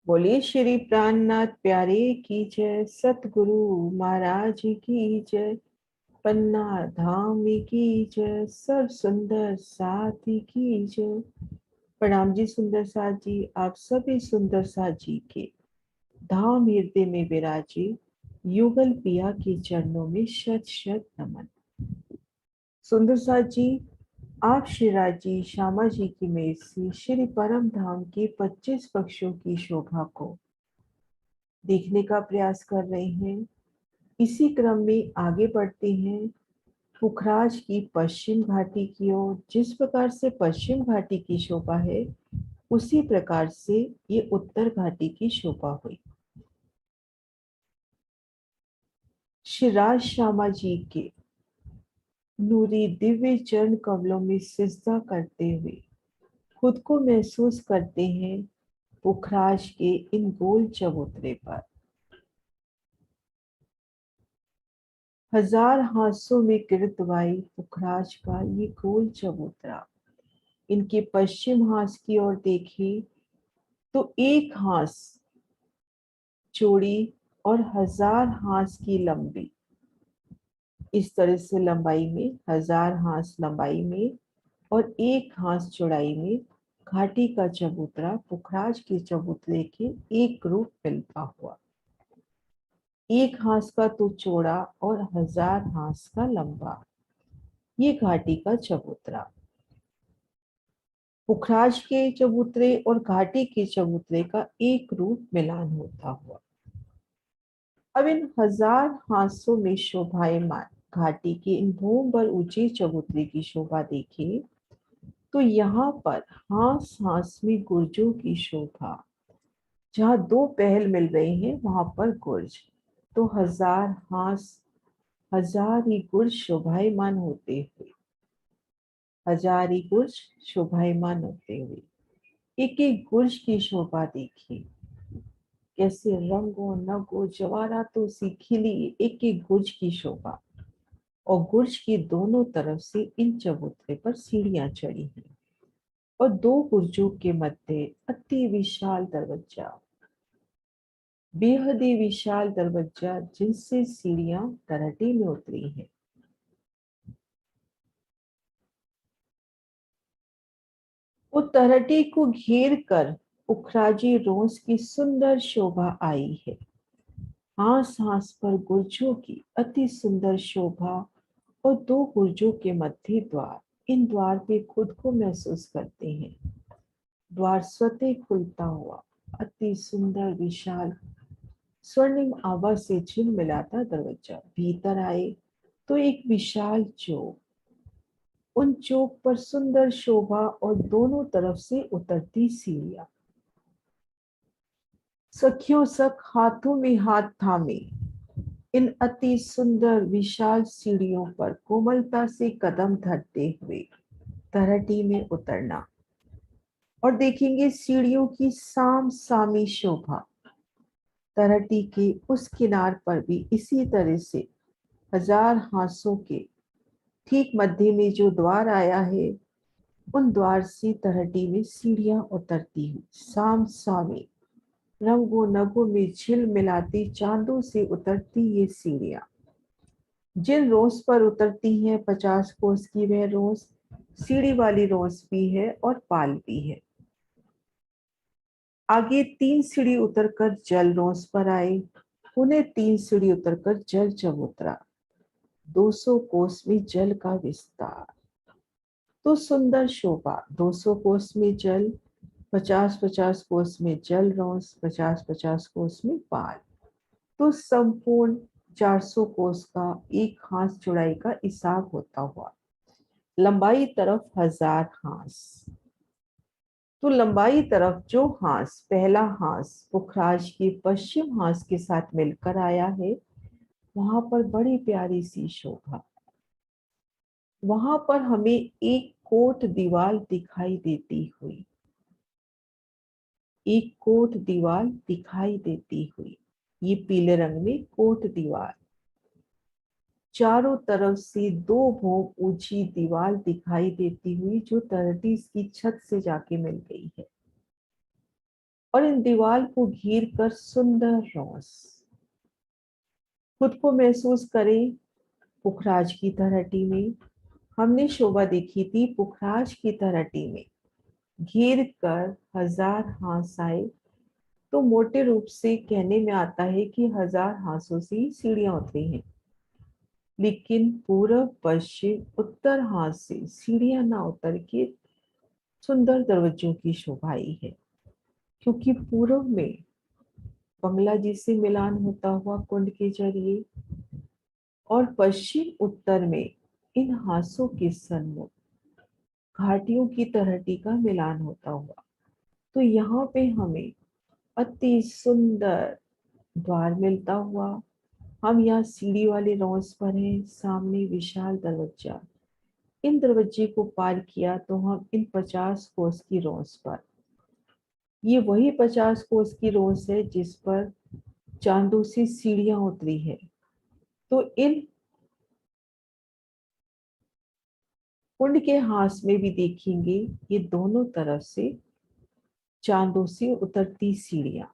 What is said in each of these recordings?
बोलिए श्री प्राणनाथ प्यारे की जय, सतगुरु महाराज की जय, पन्ना धाम की जय, सर्व सुंदर साथी की जय। प्रणाम जी सुंदर साथ जी, आप सभी सुंदर साथ जी के धाम हृदय में विराजे युगल पिया के चरणों में शत शत नमन। सुंदर साथ जी, आप श्री राज जी श्यामा जी की मेर से श्री परम धाम के 25 पक्षों की शोभा को देखने का प्रयास कर रहे हैं। इसी क्रम में आगे बढ़ते हैं पुखराज की पश्चिम घाटी की ओर। जिस प्रकार से पश्चिम घाटी की शोभा है, उसी प्रकार से ये उत्तर घाटी की शोभा हुई। श्री राज श्यामा जी के नूरी दिव्य चरण कमलों में सिजदा करते हुए खुद को महसूस करते हैं पुखराज के इन गोल चबूतरे पर। हजार हाथों में कीर्तवाई पुखराज का ये गोल चबूतरा। इनके पश्चिम हाथ की ओर देखें तो एक हाथ चौड़ी और 1000 हाथ की लंबी। इस तरह से लंबाई में 1000 हाथ लंबाई में और एक हाथ चौड़ाई में घाटी का चबूतरा पुखराज के चबूतरे के एक रूप मिलता हुआ। एक हाथ का तो चौड़ा और 1000 हाथ का लंबा, ये घाटी का चबूतरा। पुखराज के चबूतरे और घाटी के चबूतरे का एक रूप मिलान होता हुआ। अब इन 1000 हाथों में शोभायमान घाटी के इन भूम पर ऊंचे चबूतरे की शोभा देखें तो यहाँ पर हास हास में गुर्जों की शोभा। जहाँ दो पहल मिल रहे हैं वहां पर गुर्ज, तो 1000 हास, 1000 ही गुर्ज शोभायमान होते हुए, 1000 ही गुर्ज शोभायमान होते हुए। एक एक गुर्ज की शोभा देखिए, कैसे रंगों नगों जवाहरातों से खिली एक एक गुर्ज की शोभा। और गुर्ज की दोनों तरफ से इन चबूतरे पर सीढ़ियां चढ़ी हैं और दो गुर्जों के मध्य अति विशाल दरवाजा, बेहद ही विशाल दरवाजा, जिनसे सीढ़ियां तराटी में उतरी हैं। वो तराटी को घेर कर पुखराजी रोज की सुंदर शोभा आई है। हास हास पर गुर्जों की अति सुंदर शोभा और दो गुर्जों के मध्य द्वार। इन द्वार पे खुद को महसूस करते हैं। द्वार स्वतः खुलता हुआ अति सुंदर विशाल स्वर्णिम आभा से झिलमिलाता दरवाजा। भीतर आए तो एक विशाल चौक, उन चौक पर सुंदर शोभा और दोनों तरफ से उतरती सीढ़ियां। सखियों सख हाथों में हाथ थामे इन अति सुंदर विशाल सीढ़ियों पर कोमलता से कदम धरते हुए तराटी में उतरना। और देखेंगे सीढ़ियों की साम सामी शोभा। तराटी के उस किनार पर भी इसी तरह से 1000 हाथों के ठीक मध्य में जो द्वार आया है, उन द्वार से तराटी में सीढ़ियां उतरती हुई साम सामी रंगों नगों में झिल मिलाती चांदों से उतरती ये सीढ़ियां। जिन रोज पर उतरती हैं 50 कोस की वह रोज, सीढ़ी वाली रोज भी है और पाल भी है। आगे 3 सीढ़ी उतरकर जल रोज पर आए, उन्हें 3 सीढ़ी उतरकर जल चबूतरा। 200 कोस में जल का विस्तार, तो सुंदर शोभा। 200 कोस में जल, 50-50 कोस में जल रोज, 50-50 कोस में पाल, तो संपूर्ण 400 कोस का एक हाथ चौड़ाई का हिसाब होता हुआ। लंबाई तरफ 1000 हाथ, तो लंबाई तरफ जो हाथ, पहला हाथ पुखराज के पश्चिम हाथ के साथ मिलकर आया है, वहां पर बड़ी प्यारी सी शोभा। वहां पर हमें एक कोट दीवार दिखाई देती हुई, एक कोट दीवार दिखाई देती हुई, ये पीले रंग में कोट दीवार। चारों तरफ से 2 भोग ऊंची दीवार दिखाई देती हुई, जो तराटी की छत से जाके मिल गई है। और इन दीवार को घेर कर सुंदर रोस। खुद को महसूस करें पुखराज की तलहटी में। हमने शोभा देखी थी पुखराज की तलहटी में घेर कर हजार हांस आए। तो मोटे रूप से कहने में आता है कि हजार हांसों से सीढ़ियां उतरी हैं, लेकिन पूर्व पश्चिम उत्तर हाथ से सीढ़ियां ना उतर के सुंदर दरवाजों की शोभाई है, क्योंकि पूर्व में बंगला जी से मिलान होता हुआ कुंड के जरिए और पश्चिम उत्तर में इन हाथों के सन्मुख घाटियों की तलहटी का मिलान होता हुआ। तो यहाँ पे हमें अति सुंदर द्वार मिलता हुआ। हम यहाँ सीढ़ी वाले रौस पर हैं, सामने विशाल दरवाजा। इन दरवाजे को पार किया तो हम इन 50 कोस की रौस पर, ये वही 50 कोस की रौस है जिस पर चांदों से सीढ़ियां उतरी है। तो इन कुंड के हाथ में भी देखेंगे ये दोनों तरफ से चांदों से उतरती सीढ़ियां।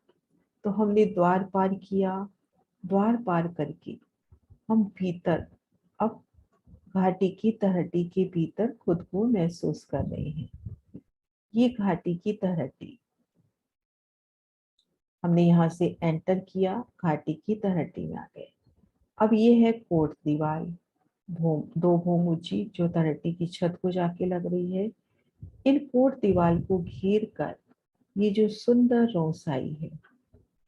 तो हमने द्वार पार किया, द्वार पार करके हम भीतर अब घाटी की तलहटी के भीतर खुद को महसूस कर रहे हैं। ये घाटी की तलहटी, हमने यहाँ से एंटर किया, घाटी की तलहटी में आ गए। अब ये है कोट दीवार, दो भूम ऊंची जो तलहटी की छत को जाके लग रही है। इन कोट दीवार को घेर कर ये जो सुंदर रोसाई है,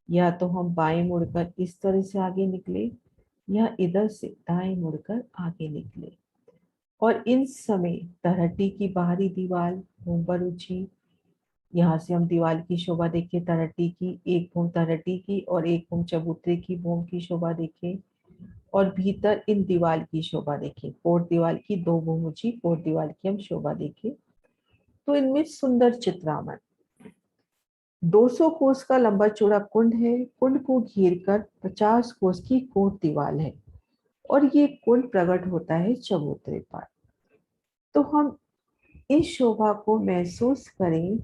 या तो हम बाएं मुड़कर इस तरह से आगे निकले या इधर से दाएं मुड़कर आगे निकले। और इन समय तलहटी की बाहरी दीवार भूम पर ऊंची, यहाँ से हम दीवार की शोभा देखे तलहटी की, एक भूम तलहटी की और एक भूम चबूतरे की भूम की शोभा देखे। और भीतर इन दीवार की शोभा देखे, कोट दीवार की दो भूम ऊंची कोट दीवार की हम शोभा देखे। तो इनमें सुंदर चित्रामण 200 कोस का लंबा चौड़ा कुंड है। कुंड को घेर कर 50 कोस की कोट दीवार है और ये कुंड प्रकट होता है चबूतरे पर। तो हम इस शोभा को महसूस करें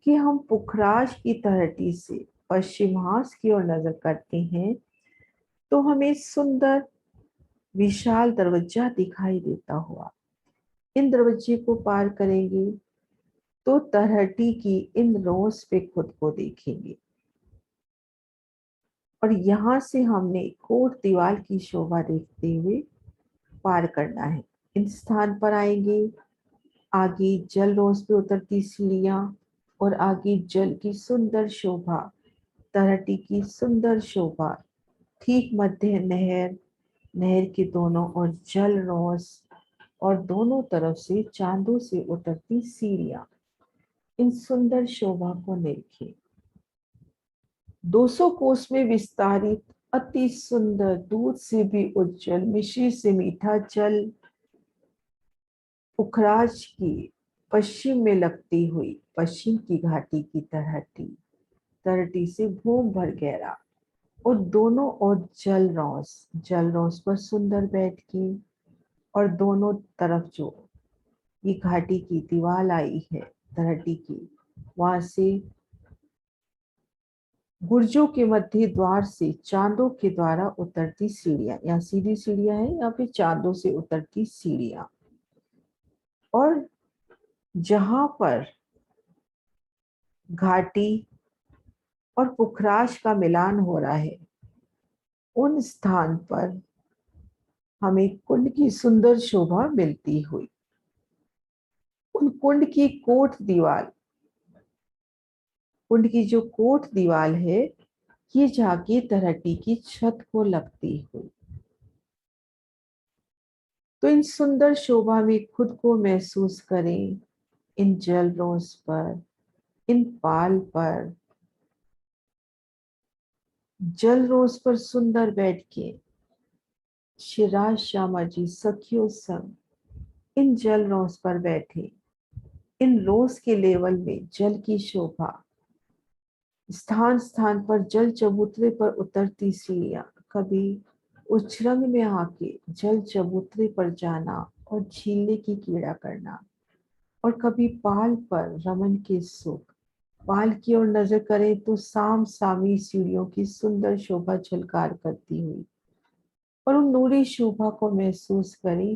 कि हम पुखराज की तलहटी से पश्चिमास की ओर नजर करते हैं तो हमें सुंदर विशाल दरवाजा दिखाई देता हुआ। इन दरवाजे को पार करेंगे तो तलहटी की इन रोस पे खुद को देखेंगे और यहाँ से हमने कोट दीवार की शोभा देखते हुए पार करना है। इन स्थान पर आएंगे, आगे जल रोस पे उतरती सीढ़ियां और आगे जल की सुंदर शोभा, तलहटी की सुंदर शोभा, ठीक मध्य नहर, नहर के दोनों और जल रोस और दोनों तरफ से चांदों से उतरती सीढ़ियां। इन सुंदर शोभा को देखें। 200 कोस में विस्तारित अति सुंदर दूध से भी उज्जवल मिश्री से मीठा जल पुखराज की पश्चिम में लगती हुई पश्चिम की घाटी की तलहटी से भूम भर गहरा और दोनों ओर जल रौस पर सुंदर बैठ की और दोनों तरफ जो ये घाटी की दीवार आई है तलहटी की, वहां से गुर्जों के मध्य द्वार से चांदों के द्वारा उतरती सीढ़ियां, यहाँ सीधी सीढ़ियां हैं, यहाँ पे चांदों से उतरती सीढ़ियां। और जहां पर घाटी और पुखराज का मिलान हो रहा है उन स्थान पर हमें कुंड की सुंदर शोभा मिलती हुई। उन कुंड की जो कोट दीवार है ये जाके तलहटी की छत को लगती हुई। तो इन सुंदर शोभा में खुद को महसूस करें। इन जल रोज पर, इन पाल पर, जल रोज पर सुंदर बैठ के शिराज श्यामा जी सखियों संग इन जल रोज पर बैठे। इन रोज के लेवल में जल की शोभा, स्थान स्थान पर जल चबूतरे पर उतरती सीढ़ियां, कभी उछरंग में आके जल चबूतरे पर जाना और झीलने की कीड़ा करना, और कभी पाल पर रमन के सुख, पाल की ओर नजर करें तो साम सामी सीढ़ियों की सुंदर शोभा झलकार करती हुई, और उन नूरी शोभा को महसूस करें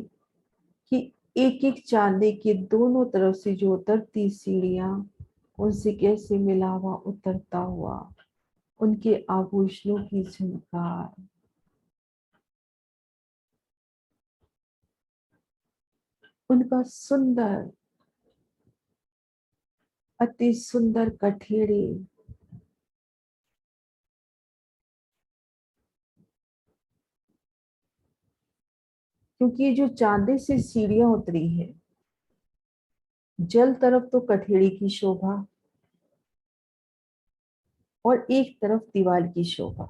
कि एक एक चांदी के दोनों तरफ से जो उतरती सीढ़ियां, उनसे कैसे मिलावा उतरता हुआ, उनके आभूषणों की झनकार, उनका सुंदर, अति सुंदर कठेड़े, क्योंकि ये जो चांदी से सीढ़ियां उतरी है, जल तरफ तो कठेड़ी की शोभा और एक तरफ दीवार की शोभा,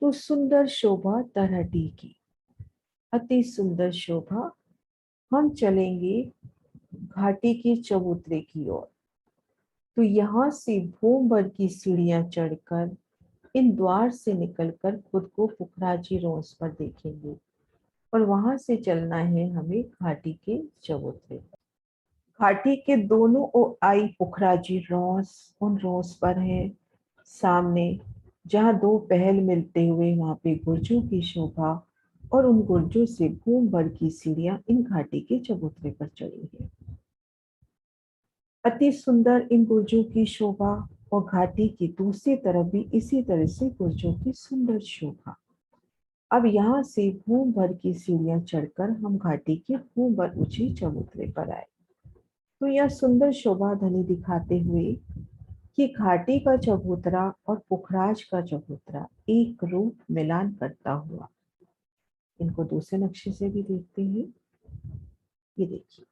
तो सुंदर शोभा तरहटी की, अति सुंदर शोभा। हम चलेंगे घाटी के चबूतरे की ओर। तो यहाँ से भूमभर की सीढ़ियां चढ़कर इन द्वार से निकलकर खुद को पुखराजी रोस पर देखेंगे, और वहां से चलना है हमें घाटी के चबूतरे पर। घाटी के दोनों ओर आई पुखराजी रोस उन रोस पर है। सामने जहाँ दो पहल मिलते हुए वहां पे गुर्जों की शोभा, और उन गुर्जों से भूम भर की सीढ़ियां इन घाटी के चबूतरे पर चढ़ी है। अति सुंदर इन गुर्जों की शोभा, और घाटी की दूसरी तरफ भी इसी तरह से गुर्जों की सुंदर शोभा। अब यहाँ से भूम भर की सीढ़ियां चढ़कर हम घाटी के भूम भर ऊंचे चबूतरे पर आए। तो यह सुंदर शोभा धनी दिखाते हुए कि घाटी का चबूतरा और पुखराज का चबूतरा एक रूप मिलान करता हुआ। इनको दूसरे नक्शे से भी देखते हैं। ये देखिए,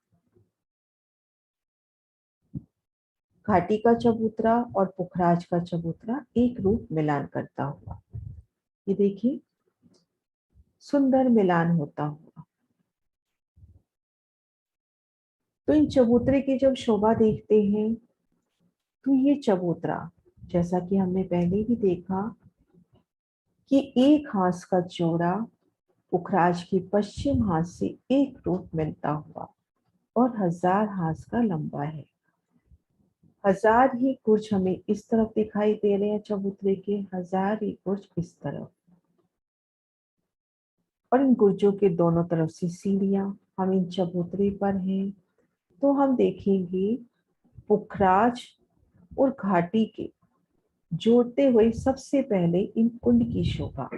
घाटी का चबूतरा और पुखराज का चबूतरा एक रूप मिलान करता हुआ। ये देखिए, सुंदर मिलान होता हुआ। तो इन चबूतरे की जब शोभा देखते हैं, तो ये चबूतरा, जैसा कि हमने पहले भी देखा कि एक हाथ का चौड़ा पुखराज के पश्चिम हाथ से एक रूप मिलता हुआ, और 1000 हाथ का लंबा है। 1000 ही कुर्ज हमें इस तरफ दिखाई दे रहे हैं, चबूतरे के 1000 ही कुर्ज इस तरफ, और इन गुर्जों के दोनों तरफ से सीढ़ियां। हम इन चबूतरे पर हैं, तो हम देखेंगे पुखराज और घाटी के जोड़ते हुए सबसे पहले इन कुंड की शोभा।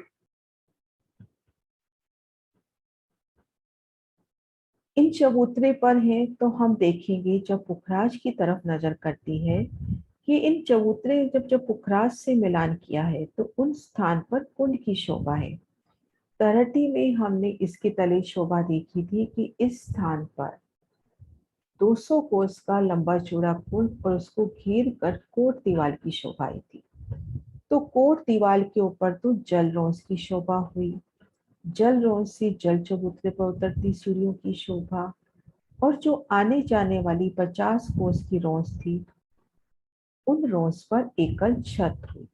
इन चबूतरे पर हैं तो हम देखेंगे जब पुखराज की तरफ नजर करती है कि इन चबूतरे जब जब पुखराज से मिलान किया है तो उन स्थान पर कुंड की शोभा है। तरहटी में हमने इसके तले शोभा देखी थी कि इस स्थान पर 200 कोस का लंबा चौड़ा कुंड और उसको घेर कर कोट दीवार की शोभा आई थी। तो कोट दीवार के ऊपर तो जल रोंस की शोभा हुई, जल रोंस से जल चबूतरे पर उतरती सीढ़ियों की शोभा, और जो आने जाने वाली 50 कोस की रोंस थी, उन रोंस पर एकल छत हुई,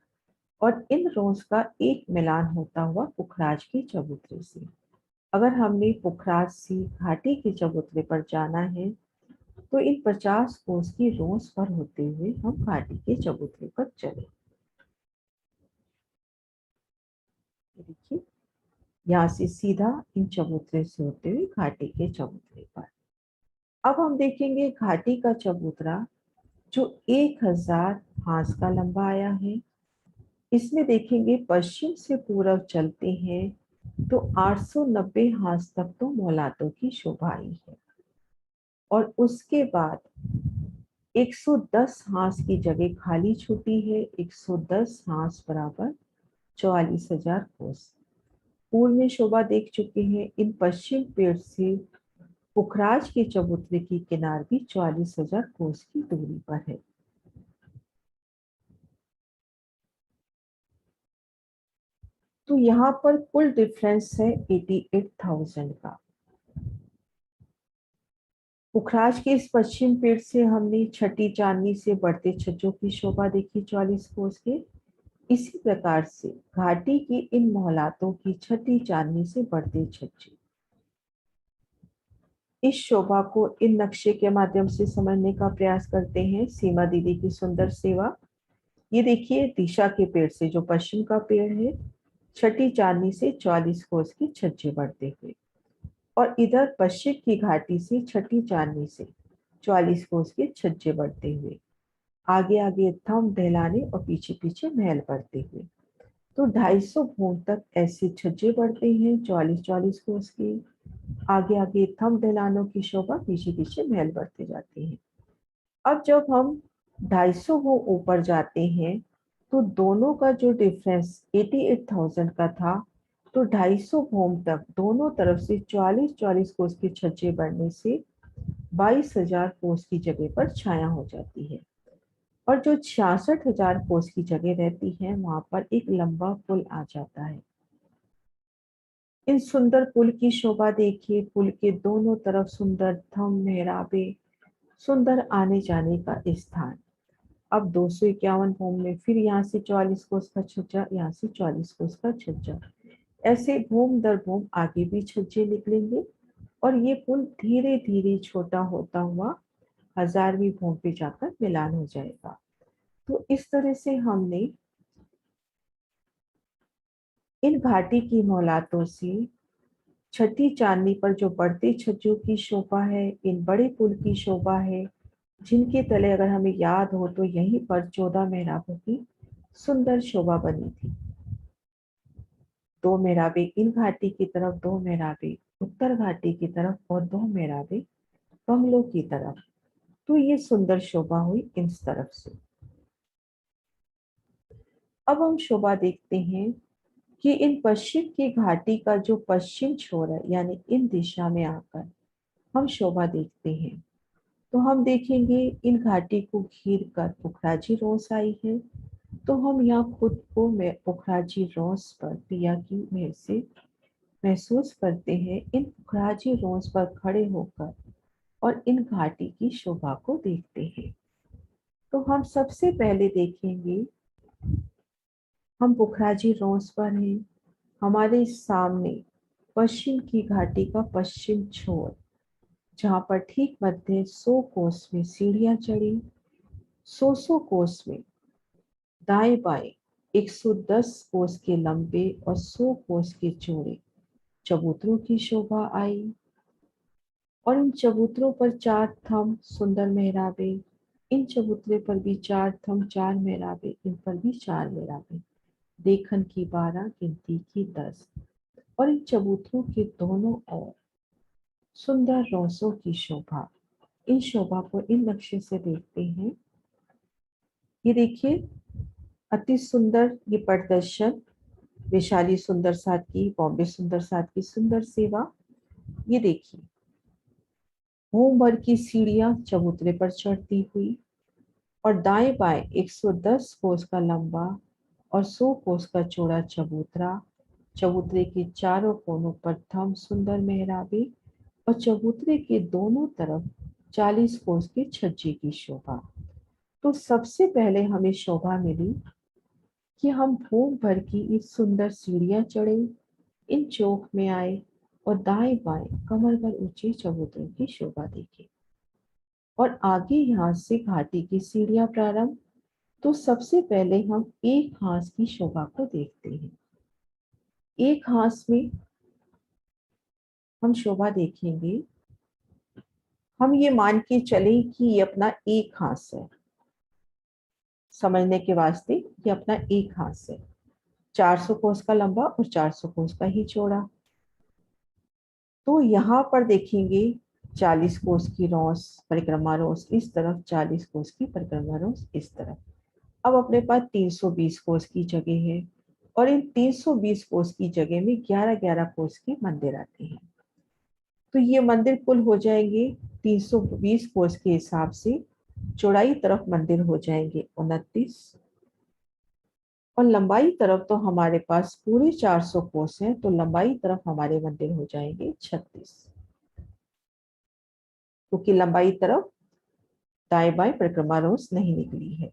और इन रोंस का एक मिलान होता हुआ पुखराज के चबूतरे से। अगर हमने पुखराज से घाटी के चबूतरे पर जाना है तो इन 50 कोस की रोंस पर होते हुए हम घाटी के चबूतरे पर चले। देखिए, यहाँ से सीधा इन चबूतरे से होते हुए घाटी के चबूतरे पर। अब हम देखेंगे घाटी का चबूतरा जो 1000 हाथ का लंबा आया है। इसमें देखेंगे पश्चिम से पूरब चलते हैं तो 890 हाथ तक तो मौलातों की शोभा आई है, और उसके बाद 110 हाथ की जगह खाली छूटी है। 110 हाथ बराबर 44,000 कोस। पूर्व में शोभा देख चुके हैं। इन पश्चिम पेड़ से पुखराज के चबूतरे की किनार भी 44,000 कोस की दूरी पर है। तो यहाँ पर कुल डिफरेंस है 88,000 का। पुखराज के इस पश्चिम पेड़ से हमने छठी चांदनी से बढ़ते छज्जों की शोभा देखी 44 कोस के। इसी प्रकार से घाटी की इन मोहलातों की छठी चांदनी से बढ़ते छज्जे, इस शोभा को इन नक्शे के माध्यम से समझने का प्रयास करते हैं। सीमा दीदी की सुंदर सेवा। ये देखिए, दिशा के पेड़ से, जो पश्चिम का पेड़ है, छठी चांदनी से 44 कोस की छज्जे बढ़ते हुए, और इधर पश्चिम की घाटी से छठी चांदनी से 44 कोस के छज्जे बढ़ते हुए, आगे आगे थम दहलाने और पीछे पीछे महल बढ़ते हुए। तो 250 भूम तक ऐसे छज्जे बढ़ते हैं 44-44 कोस की। आगे आगे थम दहलानों की शोभा, पीछे पीछे महल बढ़ते जाते हैं। अब जब हम 250 वो ऊपर जाते हैं, तो दोनों का जो डिफरेंस 88,000 का था, तो 250 भूम तक दोनों तरफ से 44-44 कोस के छज्जे बढ़ने से 22,000 कोस की जगह पर छाया हो जाती है। और जो 66,000 कोस की जगह रहती है, वहां पर एक लंबा पुल आ जाता है। इन सुंदर पुल की शोभा देखिए। पुल के दोनों तरफ सुंदर थम मेहराबे, सुंदर आने जाने का स्थान। अब 251 भूम में फिर यहाँ से 44 कोस का छज्जा, यहाँ से 44 कोस का छज्जा, ऐसे भूम दर भूम आगे भी छज्जे निकलेंगे, और ये पुल धीरे धीरे छोटा होता हुआ 1000वीं भूम पे जाकर मिलान हो जाएगा। तो इस तरह से हमने इन घाटी की मोहलातों से छठी चांदनी पर जो बढ़ते छज्जों की शोभा है, इन बड़े पुल की शोभा है, जिनके तले अगर हमें याद हो तो यहीं पर 14 मेहराबों की सुंदर शोभा बनी थी। 2 मेहराबे इन घाटी की तरफ, 2 मेहराबे उत्तर घाटी की तरफ, और 2 मेहराबे बंगलों की तरफ। तो ये सुंदर शोभा हुई इन तरफ से। अब हम शोभा देखते हैं कि इन पश्चिम की घाटी का जो पश्चिम छोर है, यानी इन दिशा में आकर हम शोभा देखते हैं, तो हम देखेंगे इन घाटी को घिर कर पुखराजी रोस आई है। तो हम यहाँ खुद को पुखराजी रोस पर पिया की मेहर से महसूस करते हैं, इन पुखराजी रोस पर खड़े होकर, और इन घाटी की शोभा को देखते हैं। तो हम सबसे पहले देखेंगे, हम पुखराजी रोस पर हैं। हमारे सामने पश्चिम की घाटी का पश्चिम छोर, जहाँ पर ठीक मध्य 100 कोस में सीढ़ियां चढ़ी, 100 कोस में दाएं बाएं 110 कोस के लंबे और 100 कोस के चौड़े चबूतरों की शोभा आई, और इन चबूतरों पर 4 थम सुंदर मेहराबे, इन चबूतरे पर भी 4 थम, 4 मेहराबे, इन पर भी 4 मेहराबे, देखन की 12, गिनती की 10, और इन चबूतरों के दोनों ओर सुंदर रोसों की शोभा। इन शोभा को इन नक्शे से देखते हैं। ये देखिए, अति सुंदर ये प्रदर्शन, वैशाली सुंदर साथ की, बॉम्बे सुंदर साथ की सुंदर सेवा। ये देखिए, होम भर की सीढ़ियां चबूतरे पर चढ़ती हुई, और दाएं बाएं 110 कोस का लंबा और 100 कोस का चौड़ा चबूतरा, चबूतरे के चारों कोनों पर थम सुंदर मेहराबे, और चबूतरे के दोनों तरफ 40 कोस के छज्जे की शोभा। तो सबसे पहले हमें शोभा मिली कि हम भूम भर की इस सुंदर सीढ़ियां चढ़े, इन चौक में आए, और दाएं बाएं कमर भर ऊंचे चबूतरों की शोभा देखी, और आगे यहाँ से घाटी की सीढ़ियां प्रारंभ। तो सबसे पहले हम एक हांस की शोभा को देखते हैं। एक हांस में हम शोभा देखेंगे, हम ये मान के चले कि ये अपना एक हांस है। समझने के वास्ते ये अपना एक हांस है, 400 कोस का लंबा और 400 कोस का ही चौड़ा। तो यहाँ पर देखेंगे 40 कोस की रोस, परिक्रमा रोस इस तरफ, 40 कोस की परिक्रमा रोस इस तरफ। अब अपने पास 320 कोस की जगह है, और इन 320 कोस की जगह में 11-11 कोस के मंदिर आते हैं। तो ये मंदिर कुल हो जाएंगे 320 कोस के हिसाब से, चौड़ाई तरफ मंदिर हो जाएंगे 29, और लंबाई तरफ तो हमारे पास पूरे 400 कोस हैं, तो लंबाई तरफ हमारे मंदिर हो जाएंगे 36, क्योंकि लंबाई तरफ दाएं बाएं परिक्रमा रोस नहीं निकली है।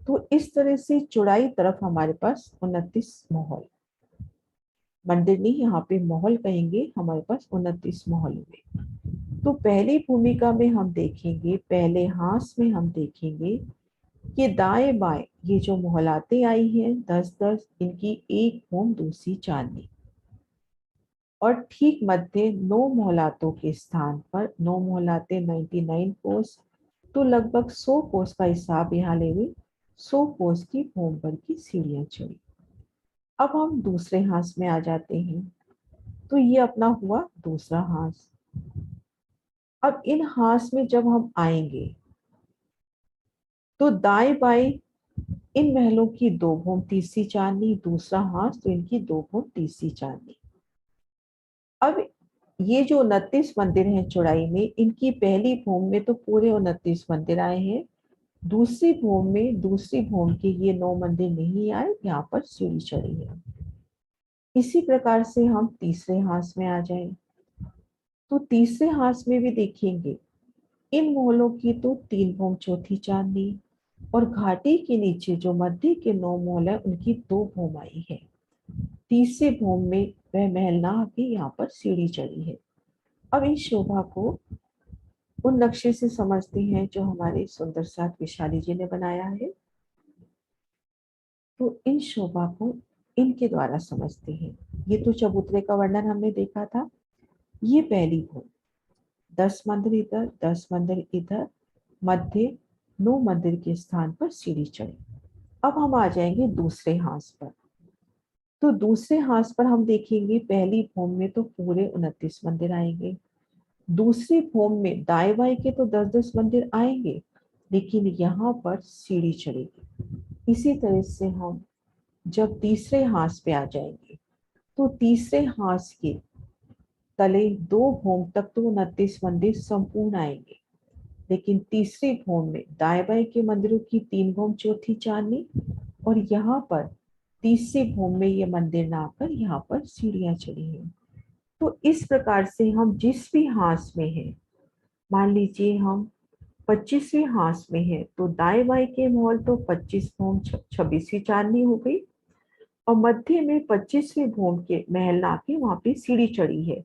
तो इस तरह से चौड़ाई तरफ हमारे पास 29 महल, मंदिर नहीं, यहाँ पे महल कहेंगे, हमारे पास 29 महल हुए। तो पहली भूमिका में हम देखेंगे, पहले हांस में हम देखेंगे कि दाएं बाएं ये जो मोहलातें आई हैं 10-10, इनकी एक होम दूसरी चांदी, और ठीक मध्य 9 मोहलातों के स्थान पर, 9 मोहलाते 99 कोस, तो लगभग 100 कोस का हिसाब यहाँ ले हुए 100 कोस की होम पर की सीढ़ियां चढ़ी। अब हम दूसरे हांस में आ जाते हैं। तो ये अपना हुआ दूसरा हांस। अब इन हांस में जब हम आएंगे तो दाएं बाएं इन महलों की 2 भूम तीसरी चांदनी, दूसरा हांस तो इनकी 2 भूम तीसरी चांदनी। अब ये जो 29 मंदिर हैं चौड़ाई में, इनकी पहली भूम में तो पूरे 29 मंदिर आए हैं, दूसरी भूम में दूसरी भूम के ये 9 मंदिर नहीं आए, यहाँ पर सीढ़ी चढ़ी है। इसी प्रकार से हम तीसरे हांस में आ जाएं। तो तीसरे हांस में भी देखेंगे इन मोहलों की तो 3 भूम चौथी चांदनी, और घाटी के नीचे जो मध्य के 9 मोहल है उनकी 2 भूम आई है। तीसरे भूम में वह महल ना आके यहाँ पर सीढ़ी चढ़ी है। अब इस शोभा को उन नक्शे से समझते हैं जो हमारे सुंदर साथ विशाली जी ने बनाया है। तो इन शोभा को इनके द्वारा समझते हैं। ये तो चबूतरे का वर्णन हमने देखा था। ये पहली भूम, 10 मंदिर इधर, 10 मंदिर इधर, मध्य 9 मंदिर के स्थान पर सीढ़ी चढ़ी। अब हम आ जाएंगे दूसरे हांस पर। तो दूसरे हांस पर हम देखेंगे पहली भूम में तो पूरे 29 मंदिर आएंगे, दूसरी भूम में दाएं बाएं के तो 10-10 मंदिर आएंगे, लेकिन यहाँ पर सीढ़ी चढ़ेगी। इसी तरह से हम जब तीसरे हांस पे आ जाएंगे तो तीसरे हांस के तले 2 भूम तक तो 29 मंदिर संपूर्ण आएंगे, लेकिन तीसरी भूम में दाएं बाएं के मंदिरों की 3 भूम चौथी चांदनी, और यहाँ पर तीसरी भूम में ये मंदिर ना आकर यहाँ पर सीढ़ियां चढ़ी हैं। तो इस प्रकार से हम जिस भी हांस में हैं, मान लीजिए हम 25वें हांस में है, तो दाएं बाएं के मोहल तो 25 भूम 26वीं चांदनी हो गई, और मध्य में 25वें भूम के महल ना के वहां पे सीढ़ी चढ़ी है,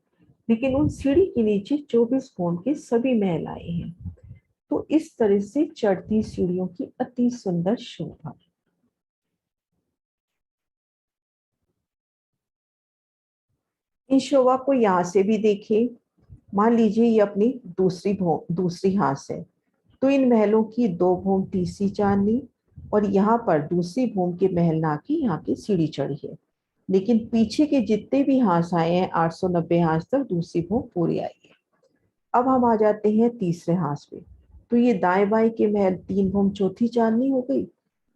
लेकिन उन सीढ़ी के नीचे 24 भूम के सभी महल आए हैं। तो इस तरह से चढ़ती सीढ़ियों की अति सुंदर शोभा। इस शोभा को यहाँ से भी देखिए। मान लीजिए ये अपनी दूसरी हांस है, तो इन महलों की 2 भूम तीसरी चांदनी, और यहाँ पर दूसरी भूम के महल ना की यहाँ की सीढ़ी चढ़ी है, लेकिन पीछे के जितने भी हांस आए हैं 890 हांस तक दूसरी भूम पूरी आई है। अब हम आ जाते हैं तीसरे हांस पे। तो ये दाएं बाएं के महल 3 भूम चौथी चांदनी हो गई,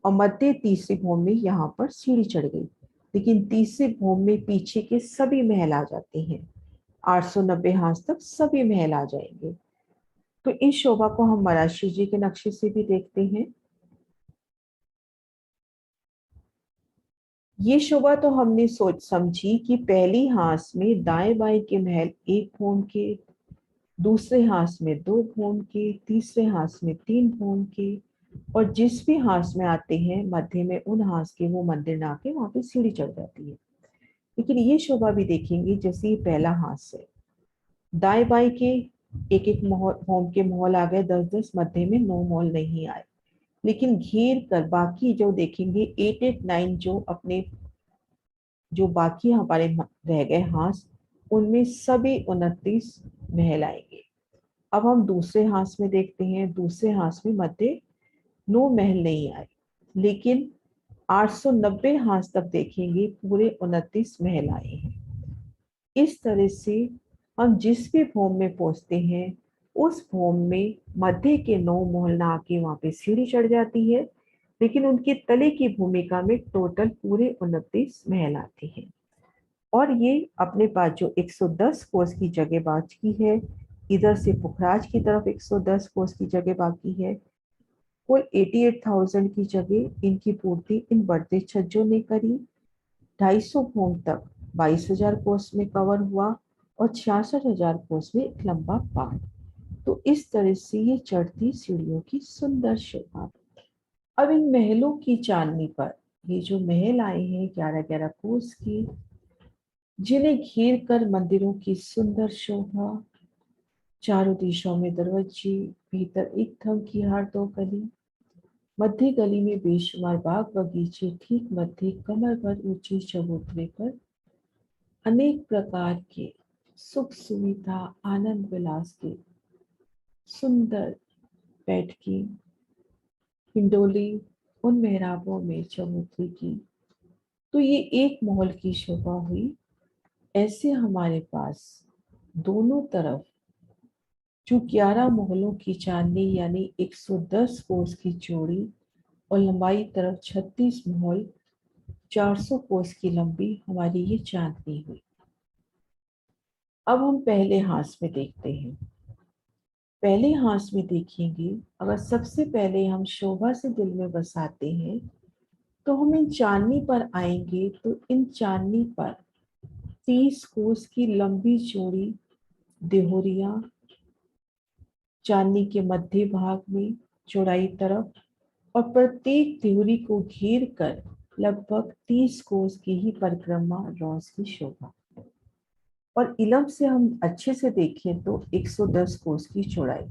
और मध्य तीसरी भूम में यहाँ पर सीढ़ी चढ़ गई, लेकिन तीसरी भूम में पीछे के सभी महल आ जाते हैं, 890 हांस तक सभी महल आ जाएंगे। तो इस शोभा को हम मराशी जी के नक्शे से भी देखते हैं। ये शोभा तो हमने सोच समझी कि पहली हांस में दाएं बाएं के महल 1 भूम के, दूसरे हांस में 2 भूम के, तीसरे हांस में 3 भूम के, और जिस भी हांस में आते हैं मध्य में उन हांस के वो मंदिर ना के वहां पे सीढ़ी चढ़ जाती है। लेकिन ये शोभा भी देखेंगे, जैसे ये पहला हांस है, दाएं बाएं के एक एक भूम के मोहल आ गए 10-10, मध्य में 9 मोहल नहीं आए, लेकिन घेर कर बाकी जो देखेंगे 8-8-9 जो अपने जो बाकी हमारे रह गए हांस, उनमें सभी 29 महल आएंगे। अब हम दूसरे हांस में देखते हैं। दूसरे हांस में मध्य 9 महल नहीं आए, लेकिन 890 हांस तक देखेंगे पूरे 29 महल आए हैं। इस तरह से हम जिस भी भूम में पहुंचते हैं उस भूम में मध्य के 9 महल ना आके वहां पे सीढ़ी चढ़ जाती है, लेकिन उनके तले की भूमिका में टोटल पूरे 29 महल आते हैं। और ये अपने पास जो 110 कोस की जगह बाकी है, इधर से पुखराज की तरफ 110 कोस की जगह बाकी है, कुल 88,000 की जगह इनकी पूर्ति इन बढ़ते छज्जों ने करी। 250 भूम तक 22,000 कोस में कवर हुआ, और 66,000 कोस में एक लंबा पहाड़। तो इस तरह से ये चढ़ती सीढ़ियों की सुंदर शोभा। अब इन महलों की चांदनी पर ये जो महल आए हैं 11-11 कोस की, जिन्हें घेर कर मंदिरों की सुंदर शोभा, चारों दिशाओं में दरवाजे, भीतर एक थम की हार 2 गली, मध्य गली में बेशुमार बाग बगीचे, ठीक मध्य कमर भर ऊंचे चबूतरे पर अनेक प्रकार के सुख सुविधा आनंद विलास के सुंदर बैठकी हिंडोली उन मेहराबों में चबूतरे की। तो ये एक महल की शोभा हुई। ऐसे हमारे पास दोनों तरफ जो 11 महलों की चांदनी यानी 110 कोस की चौड़ी और लंबाई तरफ 36 महल 400 कोस की लंबी हमारी ये चांदनी हुई। अब हम पहले हांस में देखते हैं। पहले हांस में देखेंगे, अगर सबसे पहले हम शोभा से दिल में बसाते हैं तो हम इन चांदनी पर आएंगे तो इन चांदनी पर 30 कोस की लंबी चौड़ी देहोरियां चांदनी के मध्य भाग में चौड़ाई तरफ और प्रत्येक देहुरी को घेर कर लगभग 30 कोस की ही परिक्रमा रोज की शोभा। और इलम से हम अच्छे से देखें तो 110 कोस की चौड़ाई।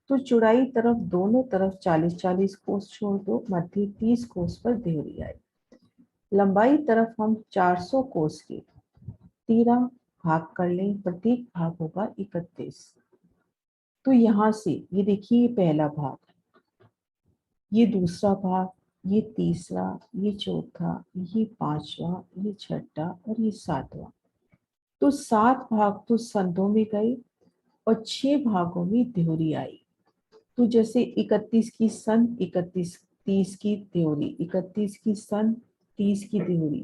तो चौड़ाई तरफ दोनों तरफ 40-40 कोस छोड़ दो, मध्य 30 कोस पर देहुरी आई। लंबाई तरफ हम 400 कोस की 13 भाग कर लें, प्रत्येक भाग होगा 31। तो यहाँ से ये देखिए, ये पहला भाग, ये दूसरा भाग, ये तीसरा, ये चौथा, ये पांचवा, ये छठा और ये सातवां। तो 7 भाग तो संधों में गए और 6 भागों में देहुरी आई। तो जैसे 31 की संध, 31 30 की देहुरी, 31 की संध, 30 की देहुरी।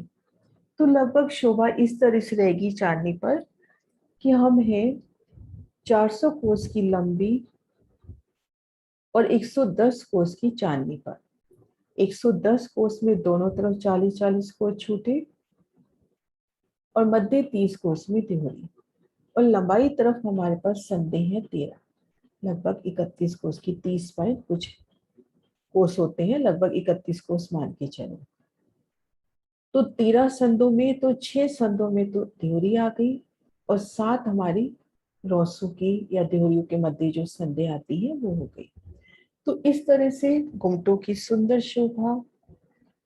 तो लगभग शोभा इस तरह से रहेगी चांदनी पर कि हम हैं 400 कोस की लंबी और 110 कोस की चांदनी पर। 110 कोस में दोनों तरफ 40-40 कोस छूटे और मध्य 30 कोस में देहुरी। और लंबाई तरफ हमारे पास संधे हैं 13, लगभग 31 कोस की, 30 पर कुछ कोस होते हैं, लगभग 31 कोस मान के चलो। तो 13 संधों में तो 6 संधों में तो देहुरी आ गई और 7 हमारी रौसों की या देहुरियों के मध्य जो संधे आती है वो हो गई। तो इस तरह से गुमटों की सुंदर शोभा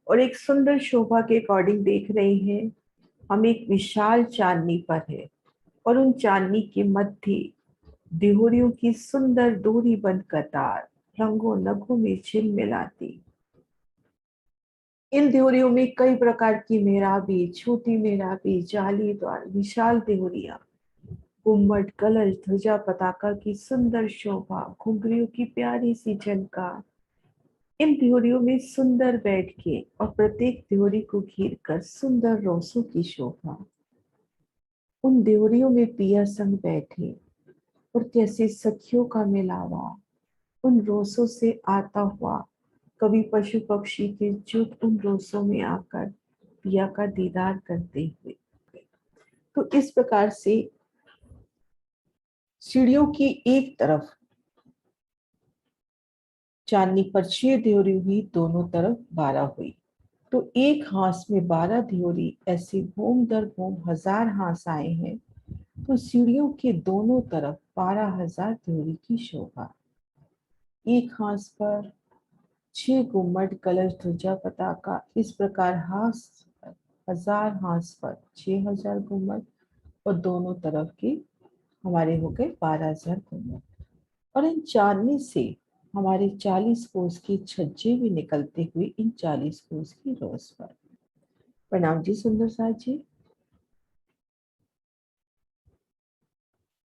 और एक सुंदर शोभा के अकॉर्डिंग देख रहे हैं। हम एक विशाल चांदनी पर है और उन चांदनी के मध्य देहुरियों की सुंदर दूरी बंद कतार रंगों नगों में झिलमिलाती। इन देहुरियों में कई प्रकार की मेहराबी, छोटी मेहराबी, जालीदार विशाल देहुरियां, गुम्मट, कलश, ध्वजा, पताका की सुंदर शोभा, घुंघरियों की प्यारी सी झनकार। इन देहुरियों में सुंदर बैठके और प्रत्येक देहुरी को घेर कर सुंदर रोसों की शोभा। उन देहुरियों में पिया संग बैठे और कैसे सखियों का मिलावा उन रोसों से आता हुआ। कभी पशु पक्षी के जुट उन रोसों में आकर पिया का दीदार करते हुए। तो इस प्रकार से सीढ़ियों की एक तरफ चांदनी पर 6 देहुरी हुई, दोनों तरफ 12 हुई। तो एक हांस में 12 देहुरी, ऐसे घूम दर घूम 1000 हांस आए हैं। तो सीढ़ियों के दोनों तरफ 12,000 देहुरी की शोभा। एक हांस पर 6 गुम्मट, कलश, ध्वजा, पताका, इस प्रकार हांस 1000 हांस पर 6000 गुम्मट और दोनों तरफ के हमारे हो गए 12,000 गुम्मट। और इन चांदनी से हमारे 40 कोस के छज्जे भी निकलते हुए इन 40 कोस की रोज पर। प्रणाम जी सुंदर साथ जी।